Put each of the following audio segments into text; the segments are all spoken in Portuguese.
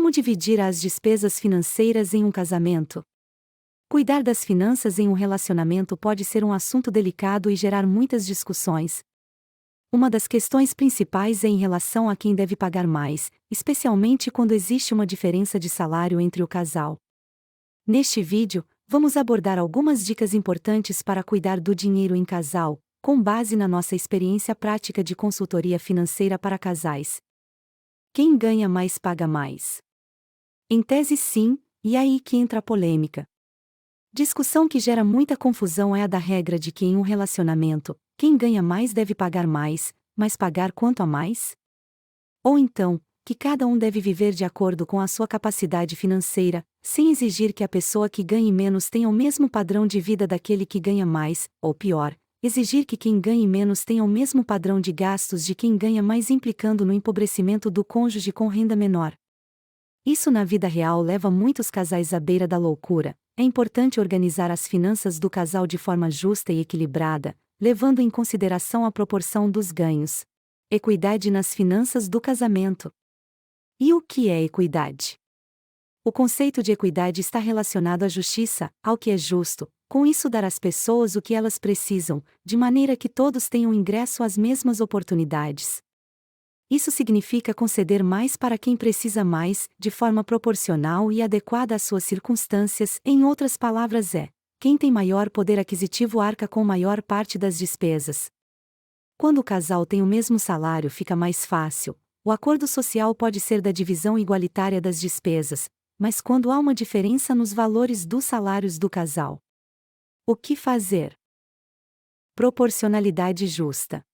Como dividir as despesas financeiras em um casamento? Cuidar das finanças em um relacionamento pode ser um assunto delicado e gerar muitas discussões. Uma das questões principais é em relação a quem deve pagar mais, especialmente quando existe uma diferença de salário entre o casal. Neste vídeo, vamos abordar algumas dicas importantes para cuidar do dinheiro em casal, com base na nossa experiência prática de consultoria financeira para casais. Quem ganha mais paga mais? Em tese, sim, e é aí que entra a polêmica. Discussão que gera muita confusão é a da regra de que em um relacionamento, quem ganha mais deve pagar mais, mas pagar quanto a mais? Ou então, que cada um deve viver de acordo com a sua capacidade financeira, sem exigir que a pessoa que ganhe menos tenha o mesmo padrão de vida daquele que ganha mais, ou pior, exigir que quem ganhe menos tenha o mesmo padrão de gastos de quem ganha mais, implicando no empobrecimento do cônjuge com renda menor. Isso na vida real leva muitos casais à beira da loucura. É importante organizar as finanças do casal de forma justa e equilibrada, levando em consideração a proporção dos ganhos. Equidade nas finanças do casamento. E o que é equidade? O conceito de equidade está relacionado à justiça, ao que é justo, com isso dar às pessoas o que elas precisam, de maneira que todos tenham ingresso às mesmas oportunidades. Isso significa conceder mais para quem precisa mais, de forma proporcional e adequada às suas circunstâncias. Em outras palavras, quem tem maior poder aquisitivo arca com maior parte das despesas. Quando o casal tem o mesmo salário, fica mais fácil. O acordo social pode ser da divisão igualitária das despesas, mas quando há uma diferença nos valores dos salários do casal, o que fazer? Proporcionalidade justa.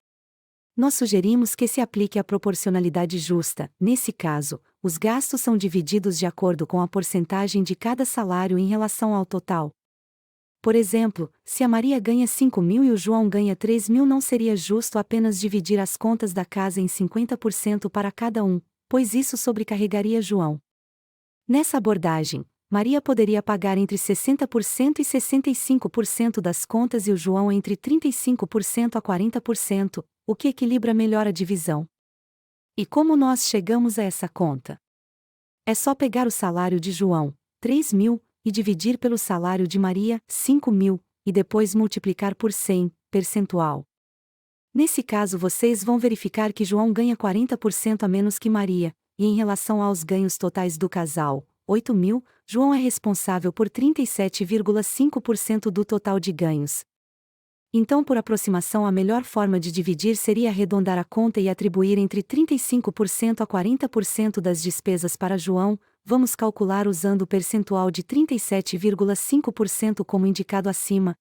Nós sugerimos que se aplique a proporcionalidade justa. Nesse caso, os gastos são divididos de acordo com a porcentagem de cada salário em relação ao total. Por exemplo, se a Maria ganha 5.000 e o João ganha 3.000, não seria justo apenas dividir as contas da casa em 50% para cada um, pois isso sobrecarregaria João. Nessa abordagem, Maria poderia pagar entre 60% e 65% das contas e o João entre 35% a 40%, o que equilibra melhor a divisão. E como nós chegamos a essa conta? É só pegar o salário de João, 3.000, e dividir pelo salário de Maria, 5.000, e depois multiplicar por 100, percentual. Nesse caso vocês vão verificar que João ganha 40% a menos que Maria, e em relação aos ganhos totais do casal, 8.000, João é responsável por 37,5% do total de ganhos. Então, por aproximação, a melhor forma de dividir seria arredondar a conta e atribuir entre 35% a 40% das despesas para João. Vamos calcular usando o percentual de 37,5% como indicado acima.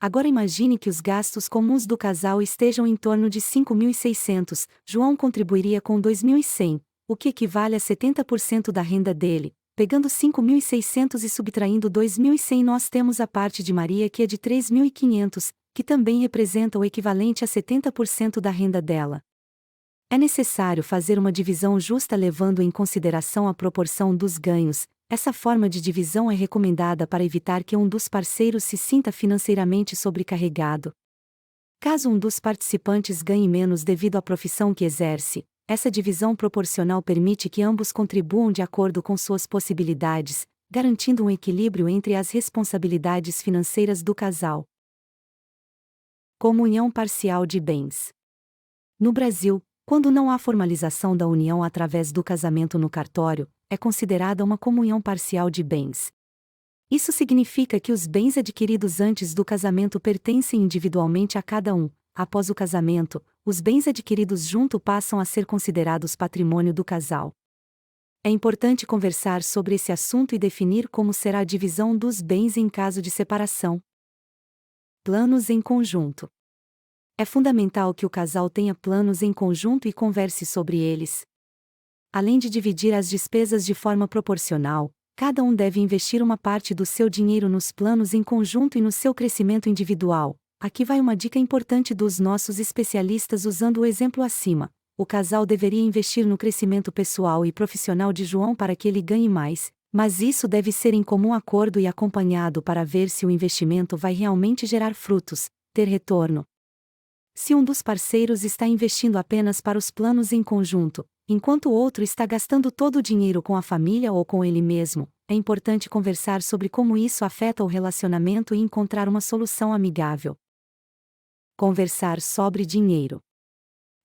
Agora imagine que os gastos comuns do casal estejam em torno de 5.600, João contribuiria com 2.100, o que equivale a 70% da renda dele. Pegando 5.600 e subtraindo 2.100, nós temos a parte de Maria, que é de 3.500, que também representa o equivalente a 70% da renda dela. É necessário fazer uma divisão justa levando em consideração a proporção dos ganhos. Essa forma de divisão é recomendada para evitar que um dos parceiros se sinta financeiramente sobrecarregado. Caso um dos participantes ganhe menos devido à profissão que exerce, essa divisão proporcional permite que ambos contribuam de acordo com suas possibilidades, garantindo um equilíbrio entre as responsabilidades financeiras do casal. Comunhão parcial de bens. No Brasil, quando não há formalização da união através do casamento no cartório, é considerada uma comunhão parcial de bens. Isso significa que os bens adquiridos antes do casamento pertencem individualmente a cada um. Após o casamento, os bens adquiridos junto passam a ser considerados patrimônio do casal. É importante conversar sobre esse assunto e definir como será a divisão dos bens em caso de separação. Planos em conjunto. É fundamental que o casal tenha planos em conjunto e converse sobre eles. Além de dividir as despesas de forma proporcional, cada um deve investir uma parte do seu dinheiro nos planos em conjunto e no seu crescimento individual. Aqui vai uma dica importante dos nossos especialistas usando o exemplo acima. O casal deveria investir no crescimento pessoal e profissional de João para que ele ganhe mais, mas isso deve ser em comum acordo e acompanhado para ver se o investimento vai realmente gerar frutos, ter retorno. Se um dos parceiros está investindo apenas para os planos em conjunto, enquanto o outro está gastando todo o dinheiro com a família ou com ele mesmo, é importante conversar sobre como isso afeta o relacionamento e encontrar uma solução amigável. Conversar sobre dinheiro.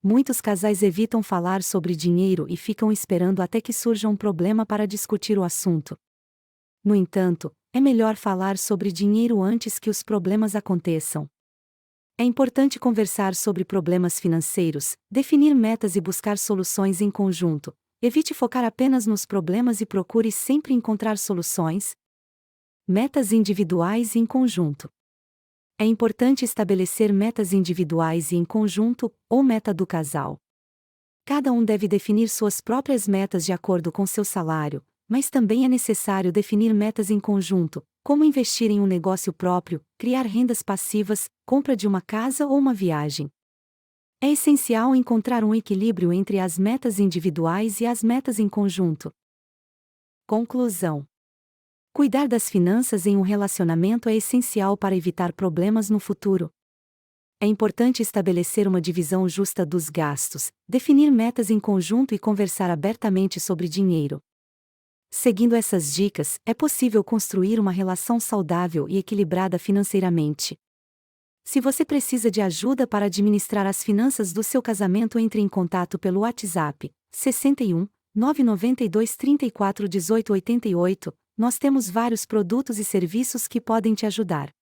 Muitos casais evitam falar sobre dinheiro e ficam esperando até que surja um problema para discutir o assunto. No entanto, é melhor falar sobre dinheiro antes que os problemas aconteçam. É importante conversar sobre problemas financeiros, definir metas e buscar soluções em conjunto. Evite focar apenas nos problemas e procure sempre encontrar soluções. Metas individuais e em conjunto. É importante estabelecer metas individuais e em conjunto, ou meta do casal. Cada um deve definir suas próprias metas de acordo com seu salário, mas também é necessário definir metas em conjunto, como investir em um negócio próprio, criar rendas passivas, compra de uma casa ou uma viagem. É essencial encontrar um equilíbrio entre as metas individuais e as metas em conjunto. Conclusão. Cuidar das finanças em um relacionamento é essencial para evitar problemas no futuro. É importante estabelecer uma divisão justa dos gastos, definir metas em conjunto e conversar abertamente sobre dinheiro. Seguindo essas dicas, é possível construir uma relação saudável e equilibrada financeiramente. Se você precisa de ajuda para administrar as finanças do seu casamento, entre em contato pelo WhatsApp 61 992 34 18 88. Nós temos vários produtos e serviços que podem te ajudar.